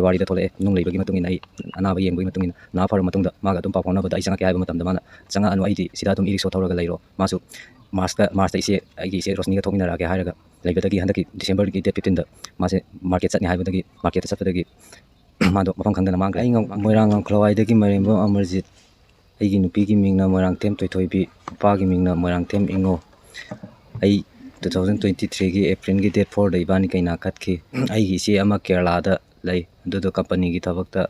February da thole nung leibagi matungin ai anaba yengbagi matungin na far matungda maga dum paphona bada ai changa kya haiba matamda mana changa anu aidi sida dum iriksho thawraga leiro masu March ise ai ise Rosni ga thokina raga hairaga leibadagi handaki December gi date 15 da mase market chatni haibadagi market chatpadagi mado mafam khangdana mangre ai moirang khlawai dagi marembo Amarjit aigi nupi gi mingna moirang tem toithoibi pa gi mingna moirang tem ingo ai 2023 gi April gi date 4 da ibani kaina khatki ai gi ise ama Kerala da lei dudu company gi thabakta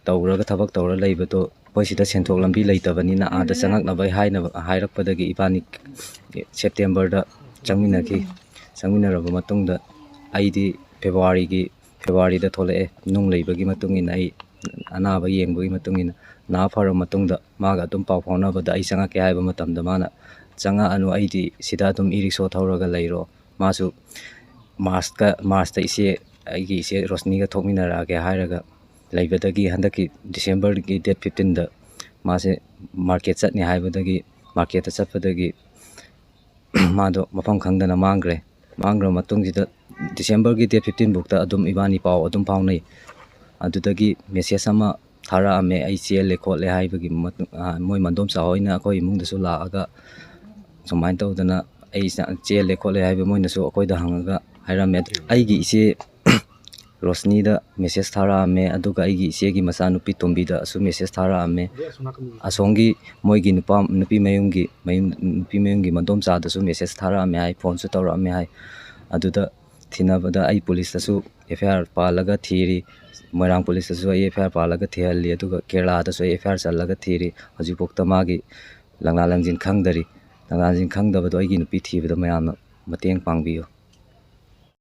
tawraga thabak tawra leibato poisida senthok lambi leitabani na ada changak na bai haina hairakpadagi ibani September da changminaraba matungda aidi February da thole nung leibagi matungin ai anaba yengbagi matungin na fara matungda maga dum paw phaunabada ai changa kya haiba matamda mana changa anu aidi sida dum iriksho thawraga leiro masu March da ise aigi ise Rosni ga thokminaraga hairaga leibadagi handaki December gi date 15 da mase market chatni haibadagi market ta chatpadagi mado mafam khangdana mangra matungsida December gi date 15 bukta adum ibani paw adum phaunai adudagi message ama thara ame ai chel lekole haibagi moi mandom sa hoina akoi imung dasu laaga somain tawdana ai chel lekole haiba moina su akoi da hangaga hairame aigi ise Rosni da message thara ame aduga aigi ise gi masa nupi tombi da asu message thara ame asongi moigi nupi mayungi mandom sa da su message thara ame hai phone su tawra ame hai aduda thinabada ai police da su FIR palaga thiri Moirang police da su ai FIR palaga thihalli aduga Kerala da su FIR challaga thiri hajipokta magi langla langjin khangdari langla langjin khangdabado aigi nupi thibada mayamna mateng pangbiyo